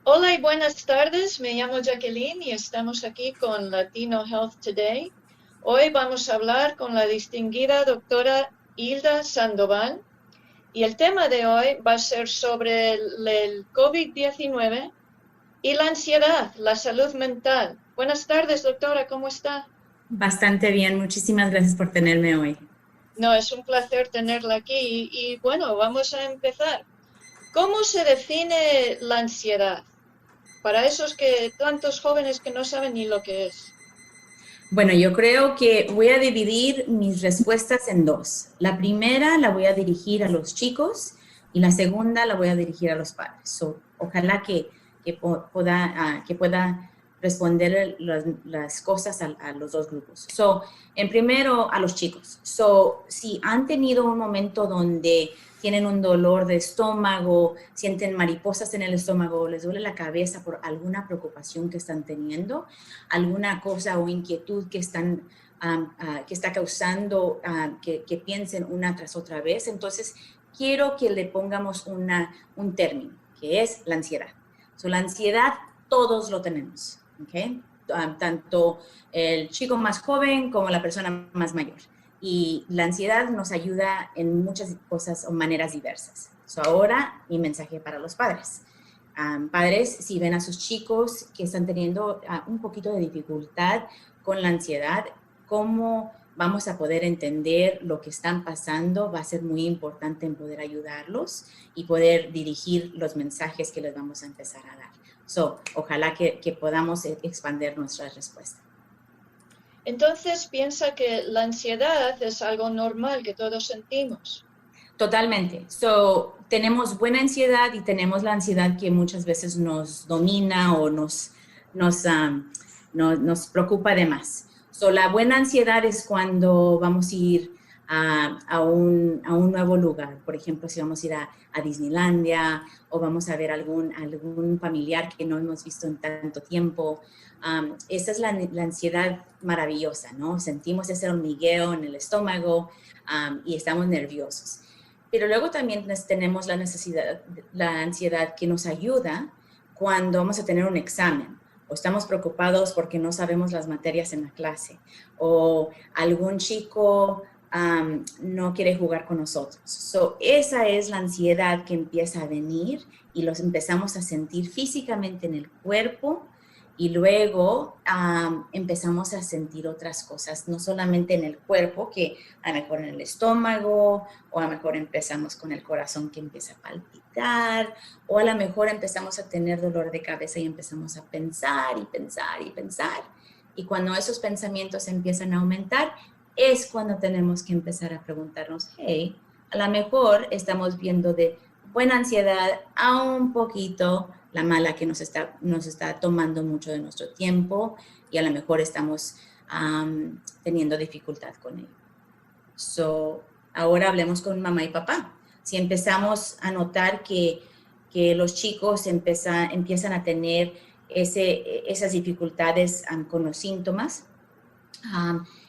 Hola y buenas tardes, me llamo Jacqueline y estamos aquí con Latino Health Today. Hoy vamos a hablar con la distinguida doctora Hilda Sandoval y el tema de hoy va a ser sobre el COVID-19 y la ansiedad, la salud mental. Buenas tardes, doctora, ¿cómo está? Bastante bien, muchísimas gracias por tenerme hoy. No, es un placer tenerla aquí y bueno, vamos a empezar. ¿Cómo se define la ansiedad para esos tantos jóvenes que no saben ni lo que es? Bueno, yo creo que voy a dividir mis respuestas en dos. La primera la voy a dirigir a los chicos y la segunda la voy a dirigir a los padres. Ojalá que pueda responder las cosas a los dos grupos. En primero, a los chicos. Si han tenido un momento donde tienen un dolor de estómago, sienten mariposas en el estómago, les duele la cabeza por alguna preocupación que están teniendo, alguna cosa o inquietud que está causando que piensen una tras otra vez. Entonces, quiero que le pongamos un término, que es la ansiedad. La ansiedad todos lo tenemos, ¿ok? Tanto el chico más joven como la persona más mayor. Y la ansiedad nos ayuda en muchas cosas o maneras diversas. Ahora, mi mensaje para los padres. Padres, si ven a sus chicos que están teniendo un poquito de dificultad con la ansiedad, cómo vamos a poder entender lo que están pasando, va a ser muy importante en poder ayudarlos y poder dirigir los mensajes que les vamos a empezar a dar. Ojalá que podamos expandir nuestra respuesta. Entonces piensa que la ansiedad es algo normal que todos sentimos. Totalmente. Tenemos buena ansiedad y tenemos la ansiedad que muchas veces nos domina o nos preocupa de más. La buena ansiedad es cuando vamos a ir a un nuevo lugar. Por ejemplo, si vamos a ir a Disneylandia o vamos a ver algún familiar que no hemos visto en tanto tiempo. Esa es la ansiedad maravillosa, ¿no? Sentimos ese hormigueo en el estómago y estamos nerviosos. Pero luego también tenemos la ansiedad que nos ayuda cuando vamos a tener un examen o estamos preocupados porque no sabemos las materias en la clase o algún chico no quiere jugar con nosotros. Esa es la ansiedad que empieza a venir y los empezamos a sentir físicamente en el cuerpo y luego empezamos a sentir otras cosas, no solamente en el cuerpo, que a lo mejor en el estómago, o a lo mejor empezamos con el corazón que empieza a palpitar, o a lo mejor empezamos a tener dolor de cabeza y empezamos a pensar y pensar y pensar. Y cuando esos pensamientos empiezan a aumentar, es cuando tenemos que empezar a preguntarnos, hey, a lo mejor estamos viendo de buena ansiedad a un poquito la mala que nos está tomando mucho de nuestro tiempo y a lo mejor estamos teniendo dificultad con ello. Ahora hablemos con mamá y papá. Si empezamos a notar que los chicos empiezan a tener esas dificultades con los síntomas,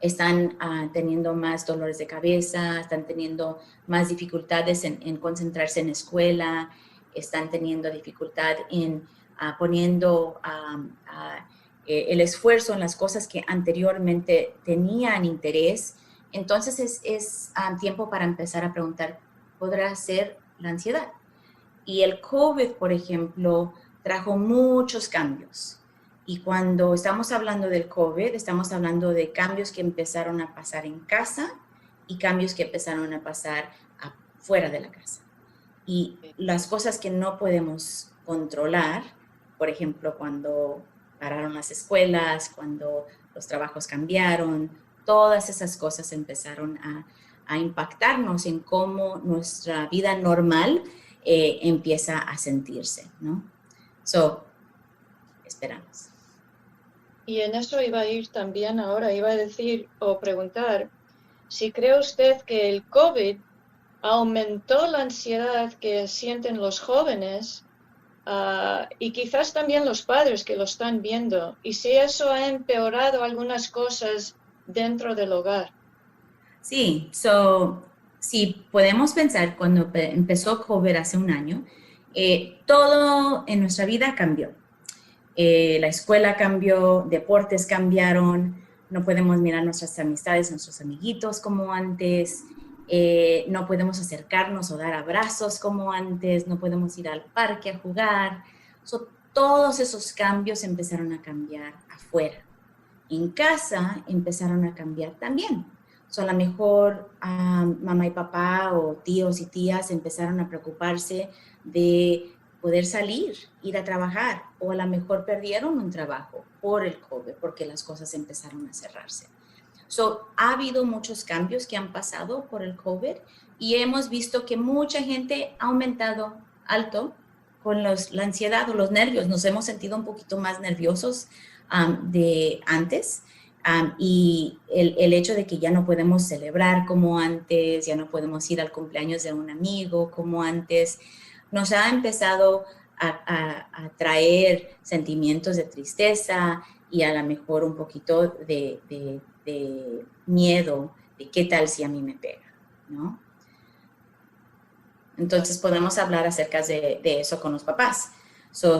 están teniendo más dolores de cabeza, están teniendo más dificultades en concentrarse en escuela, están teniendo dificultad en poniendo el esfuerzo en las cosas que anteriormente tenían interés. Entonces es tiempo para empezar a preguntar, ¿podrá ser la ansiedad? Y el COVID, por ejemplo, trajo muchos cambios. Y cuando estamos hablando del COVID, estamos hablando de cambios que empezaron a pasar en casa y cambios que empezaron a pasar afuera de la casa. Y las cosas que no podemos controlar, por ejemplo, cuando pararon las escuelas, cuando los trabajos cambiaron, todas esas cosas empezaron a impactarnos en cómo nuestra vida normal empieza a sentirse, ¿no? Esperamos. Y en eso iba a ir también ahora, iba a decir o preguntar si cree usted que el COVID aumentó la ansiedad que sienten los jóvenes y quizás también los padres que lo están viendo, y si eso ha empeorado algunas cosas dentro del hogar. Sí, si podemos pensar cuando empezó COVID hace un año, Todo en nuestra vida cambió. La escuela cambió, deportes cambiaron, no podemos mirar nuestras amistades, nuestros amiguitos como antes, no podemos acercarnos o dar abrazos como antes, no podemos ir al parque a jugar. Todos esos cambios empezaron a cambiar afuera. En casa empezaron a cambiar también. A lo mejor mamá y papá o tíos y tías empezaron a preocuparse de poder salir, ir a trabajar, o a lo mejor perdieron un trabajo por el COVID, porque las cosas empezaron a cerrarse. Ha habido muchos cambios que han pasado por el COVID y hemos visto que mucha gente ha aumentado alto con la ansiedad o los nervios. Nos hemos sentido un poquito más nerviosos de antes. Y el hecho de que ya no podemos celebrar como antes, ya no podemos ir al cumpleaños de un amigo como antes, nos ha empezado a traer sentimientos de tristeza y a lo mejor un poquito de miedo de qué tal si a mí me pega, ¿no? Entonces podemos hablar acerca de eso con los papás.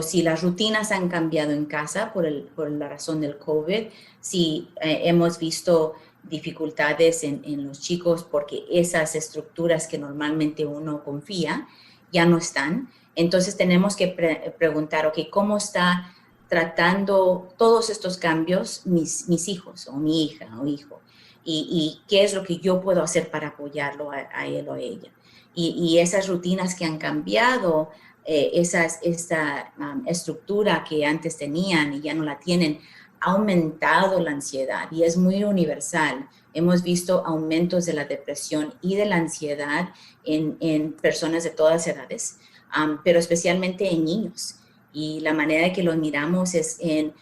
Si las rutinas han cambiado en casa por la razón del COVID, si hemos visto dificultades en los chicos porque esas estructuras que normalmente uno confía ya no están, entonces tenemos que preguntar, ok, ¿cómo está tratando todos estos cambios mis hijos o mi hija o hijo? Y qué es lo que yo puedo hacer para apoyarlo a él o a ella. Y esas rutinas que han cambiado, esta estructura que antes tenían y ya no la tienen, ha aumentado la ansiedad y es muy universal. Hemos visto aumentos de la depresión y de la ansiedad en personas de todas edades, pero especialmente en niños. Y la manera en que los miramos es en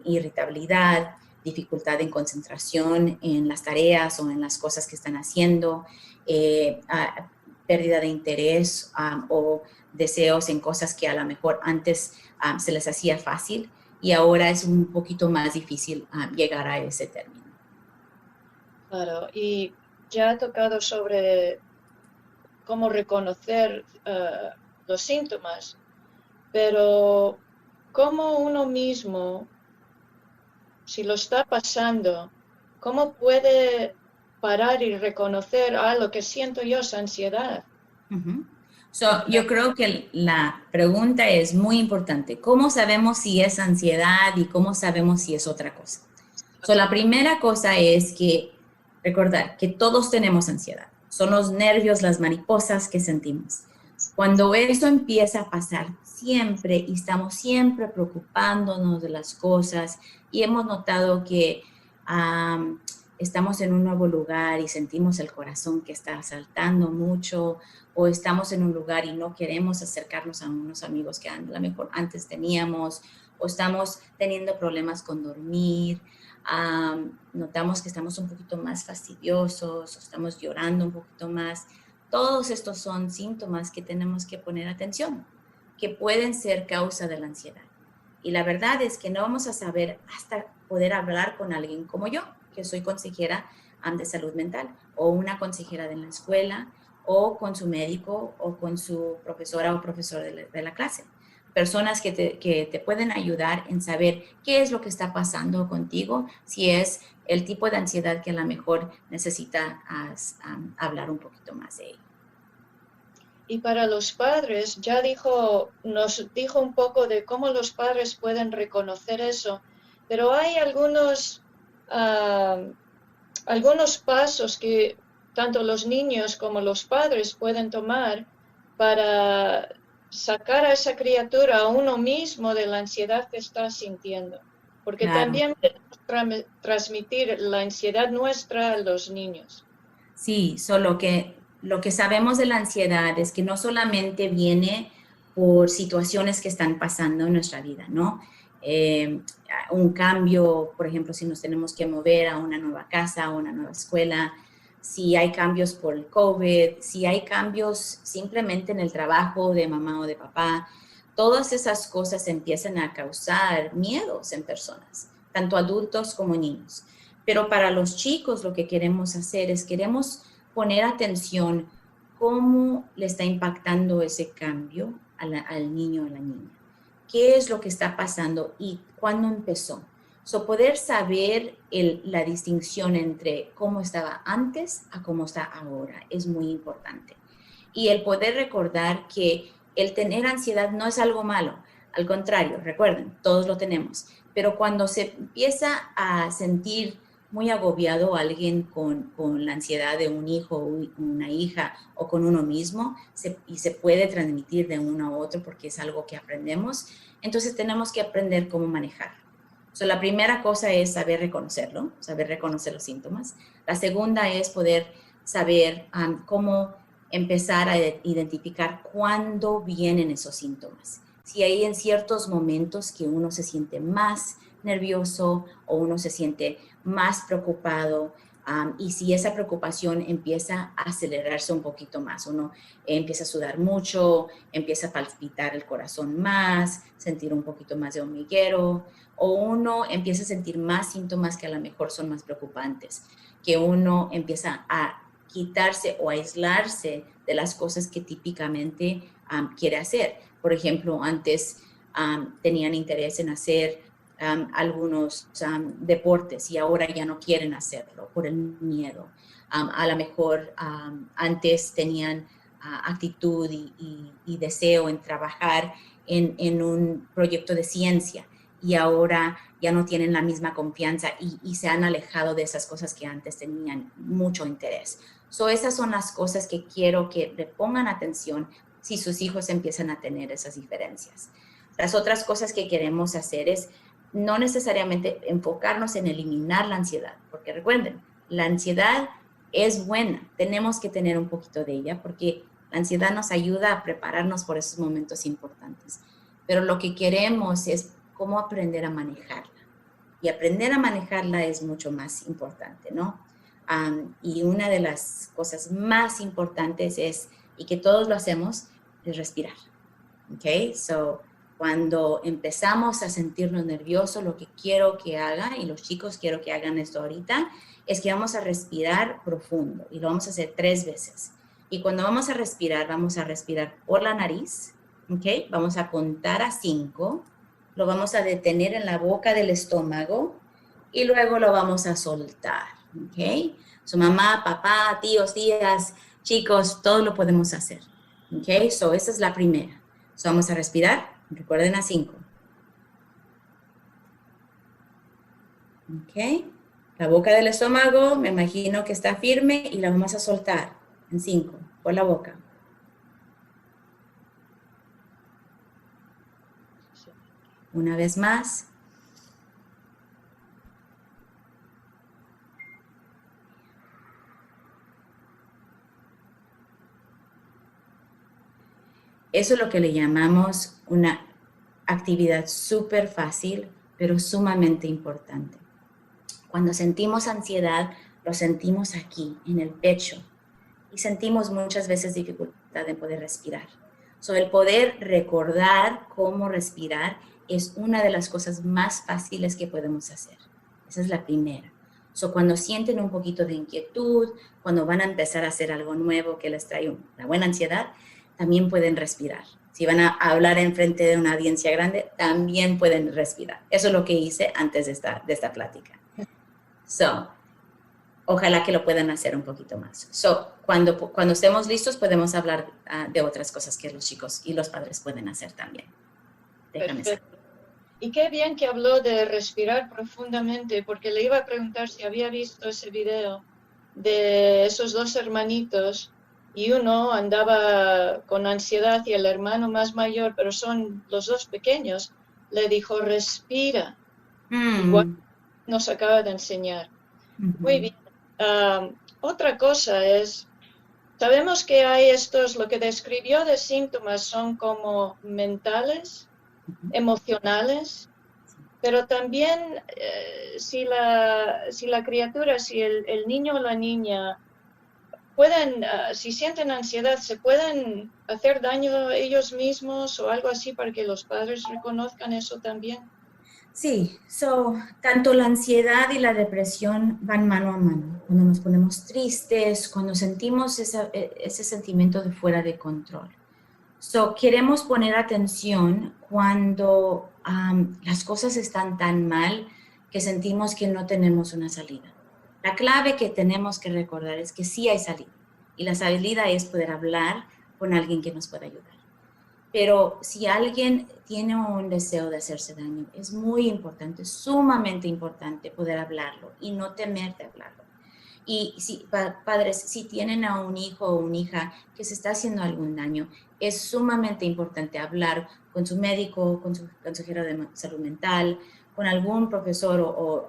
irritabilidad, dificultad en concentración en las tareas o en las cosas que están haciendo, pérdida de interés o deseos en cosas que a lo mejor antes se les hacía fácil y ahora es un poquito más difícil llegar a ese término. Claro, y ya ha tocado sobre cómo reconocer los síntomas, pero cómo uno mismo, si lo está pasando, cómo puede parar y reconocer, lo que siento yo es ansiedad. Yo creo que la pregunta es muy importante. ¿Cómo sabemos si es ansiedad y cómo sabemos si es otra cosa? La primera cosa es que recordar que todos tenemos ansiedad. Son los nervios, las mariposas que sentimos. Cuando eso empieza a pasar siempre y estamos siempre preocupándonos de las cosas y hemos notado que estamos en un nuevo lugar y sentimos el corazón que está saltando mucho, o estamos en un lugar y no queremos acercarnos a unos amigos que a lo mejor antes teníamos, o estamos teniendo problemas con dormir, notamos que estamos un poquito más fastidiosos, o estamos llorando un poquito más. Todos estos son síntomas que tenemos que poner atención, que pueden ser causa de la ansiedad. Y la verdad es que no vamos a saber hasta poder hablar con alguien como yo, que soy consejera de salud mental, o una consejera de la escuela, o con su médico, o con su profesora o profesor de la clase. Personas que te pueden ayudar en saber qué es lo que está pasando contigo, si es el tipo de ansiedad que a lo mejor necesitas hablar un poquito más de ello. Y para los padres, nos dijo un poco de cómo los padres pueden reconocer eso, pero hay algunos pasos que tanto los niños como los padres pueden tomar para sacar a esa criatura, a uno mismo, de la ansiedad que está sintiendo. Porque Claro. también podemos transmitir la ansiedad nuestra a los niños. Sí, solo que lo que sabemos de la ansiedad es que no solamente viene por situaciones que están pasando en nuestra vida, ¿no? Un cambio, por ejemplo, si nos tenemos que mover a una nueva casa, a una nueva escuela, si hay cambios por el COVID, si hay cambios simplemente en el trabajo de mamá o de papá, todas esas cosas empiezan a causar miedos en personas, tanto adultos como niños. Pero para los chicos lo que queremos hacer es queremos poner atención cómo le está impactando ese cambio al niño o a la niña. ¿Qué es lo que está pasando y cuándo empezó? Poder saber la distinción entre cómo estaba antes a cómo está ahora es muy importante. Y el poder recordar que el tener ansiedad no es algo malo. Al contrario, recuerden, todos lo tenemos. Pero cuando se empieza a sentir muy agobiado alguien con la ansiedad de un hijo o una hija o con uno mismo y se puede transmitir de uno a otro porque es algo que aprendemos, entonces tenemos que aprender cómo manejarlo. La primera cosa es saber reconocerlo, saber reconocer los síntomas. La segunda es poder saber cómo empezar a identificar cuándo vienen esos síntomas. Si hay en ciertos momentos que uno se siente más nervioso o uno se siente más preocupado, y si esa preocupación empieza a acelerarse un poquito más, uno empieza a sudar mucho, empieza a palpitar el corazón más, sentir un poquito más de hormiguero, o uno empieza a sentir más síntomas que a lo mejor son más preocupantes, que uno empieza a quitarse o aislarse de las cosas que típicamente quiere hacer. Por ejemplo, antes tenían interés en hacer algunos deportes y ahora ya no quieren hacerlo por el miedo. A lo mejor antes tenían actitud y deseo en trabajar en un proyecto de ciencia y ahora ya no tienen la misma confianza y se han alejado de esas cosas que antes tenían mucho interés. Esas son las cosas que quiero que le pongan atención si sus hijos empiezan a tener esas diferencias. Las otras cosas que queremos hacer es no necesariamente enfocarnos en eliminar la ansiedad, porque recuerden, la ansiedad es buena, tenemos que tener un poquito de ella, porque la ansiedad nos ayuda a prepararnos por esos momentos importantes. Pero lo que queremos es cómo aprender a manejarla. Y aprender a manejarla es mucho más importante, ¿no? Y una de las cosas más importantes es, y que todos lo hacemos, es respirar. ¿Ok? Cuando empezamos a sentirnos nerviosos, lo que quiero que hagan, y los chicos quiero que hagan esto ahorita, es que vamos a respirar profundo y lo vamos a hacer 3 veces. Y cuando vamos a respirar por la nariz, ¿ok? Vamos a contar a 5, lo vamos a detener en la boca del estómago y luego lo vamos a soltar, ¿ok? Su mamá, papá, tíos, tías, chicos, todo lo podemos hacer, ¿ok? Esa es la primera. Vamos a respirar. Recuerden a 5. Ok. La boca del estómago, me imagino que está firme y la vamos a soltar en 5 por la boca. Una vez más. Eso es lo que le llamamos una actividad súper fácil, pero sumamente importante. Cuando sentimos ansiedad, lo sentimos aquí, en el pecho, y sentimos muchas veces dificultad en poder respirar. El poder recordar cómo respirar es una de las cosas más fáciles que podemos hacer. Esa es la primera. Cuando sienten un poquito de inquietud, cuando van a empezar a hacer algo nuevo que les trae una buena ansiedad, también pueden respirar. Si van a hablar en frente de una audiencia grande, también pueden respirar. Eso es lo que hice antes de esta plática. Ojalá que lo puedan hacer un poquito más. Cuando estemos listos, podemos hablar de otras cosas que los chicos y los padres pueden hacer también. Déjame saber. Y qué bien que habló de respirar profundamente, porque le iba a preguntar si había visto ese video de esos 2 hermanitos y uno andaba con ansiedad y el hermano más mayor, pero son los 2 pequeños, le dijo respira. Igual nos acaba de enseñar. Muy bien. Otra cosa es, sabemos que hay lo que describió de síntomas son como mentales, emocionales, pero también si la criatura, si el niño o la niña si sienten ansiedad, ¿se pueden hacer daño ellos mismos o algo así para que los padres reconozcan eso también? Sí, tanto la ansiedad y la depresión van mano a mano. Cuando nos ponemos tristes, cuando sentimos ese sentimiento de fuera de control. So, queremos poner atención cuando las cosas están tan mal que sentimos que no tenemos una salida. La clave que tenemos que recordar es que sí hay salida. Y la salida es poder hablar con alguien que nos pueda ayudar. Pero si alguien tiene un deseo de hacerse daño, es muy importante, sumamente importante poder hablarlo y no temer de hablarlo. Y si, padres, si tienen a un hijo o una hija que se está haciendo algún daño, es sumamente importante hablar con su médico, con su consejero de salud mental, con algún profesor o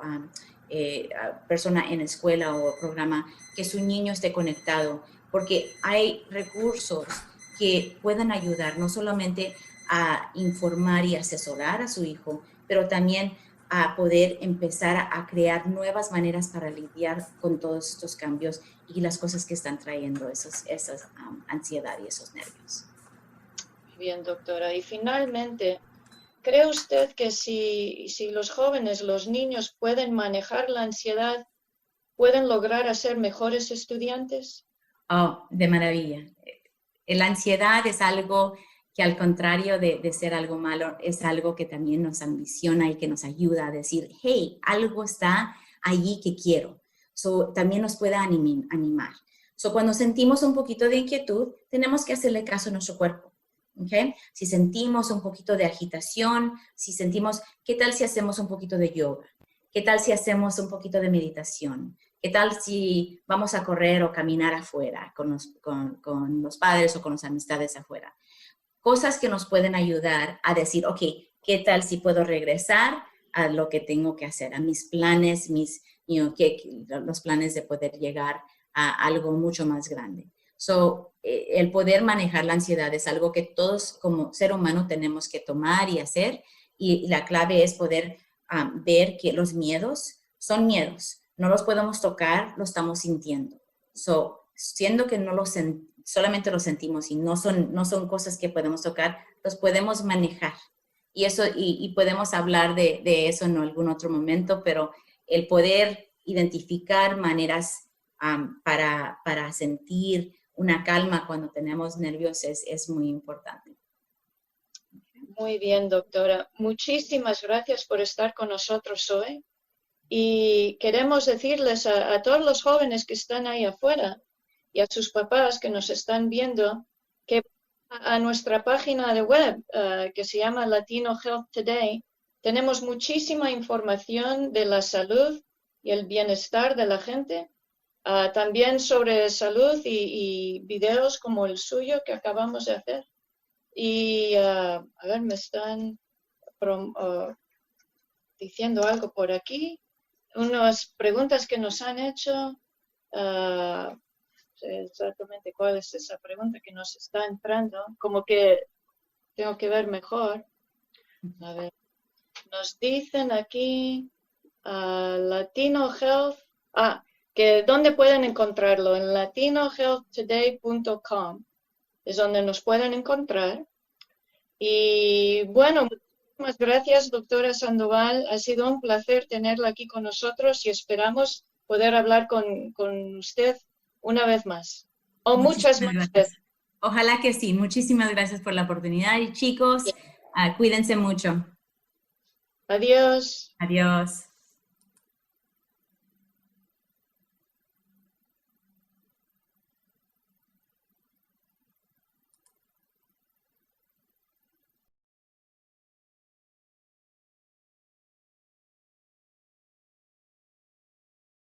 persona en escuela o programa, que su niño esté conectado, porque hay recursos que puedan ayudar no solamente a informar y asesorar a su hijo, pero también a poder empezar a crear nuevas maneras para lidiar con todos estos cambios y las cosas que están trayendo esa ansiedad y esos nervios. Bien, doctora. Y finalmente, ¿cree usted que si los jóvenes, los niños pueden manejar la ansiedad, pueden lograr ser mejores estudiantes? Oh, de maravilla. La ansiedad es algo que al contrario de ser algo malo, es algo que también nos ambiciona y que nos ayuda a decir, hey, algo está allí que quiero. So, también nos puede animar. So, cuando sentimos un poquito de inquietud, tenemos que hacerle caso a nuestro cuerpo. ¿Okay? Si sentimos un poquito de agitación, si sentimos, ¿qué tal si hacemos un poquito de yoga? ¿Qué tal si hacemos un poquito de meditación? ¿Qué tal si vamos a correr o caminar afuera con los padres o con las amistades afuera? Cosas que nos pueden ayudar a decir, ok, ¿qué tal si puedo regresar a lo que tengo que hacer, a mis planes, los planes de poder llegar a algo mucho más grande? So, el poder manejar la ansiedad es algo que todos como ser humano tenemos que tomar y hacer, y la clave es poder ver que los miedos son miedos, no los podemos tocar, lo estamos sintiendo. So, siendo que no solamente los sentimos y no son cosas que podemos tocar, los podemos manejar. Y eso, y podemos hablar de eso en algún otro momento, pero el poder identificar maneras para sentir una calma cuando tenemos nervios es muy importante. Muy bien, doctora. Muchísimas gracias por estar con nosotros hoy. Y queremos decirles a todos los jóvenes que están ahí afuera y a sus papás que nos están viendo, que a nuestra página de web que se llama Latino Health Today, tenemos muchísima información de la salud y el bienestar de la gente, también sobre salud y videos como el suyo que acabamos de hacer. Y a ver, me están diciendo algo por aquí. Unas preguntas que nos han hecho. Exactamente cuál es esa pregunta que nos está entrando. Como que tengo que ver mejor. A ver. Nos dicen aquí Latino Health. Que ¿dónde pueden encontrarlo? En latinohealthtoday.com es donde nos pueden encontrar. Y bueno, muchísimas gracias, doctora Sandoval. Ha sido un placer tenerla aquí con nosotros y esperamos poder hablar con usted una vez más. O muchas más veces. Ojalá que sí. Muchísimas gracias por la oportunidad. Y chicos, cuídense mucho. Adiós. Adiós.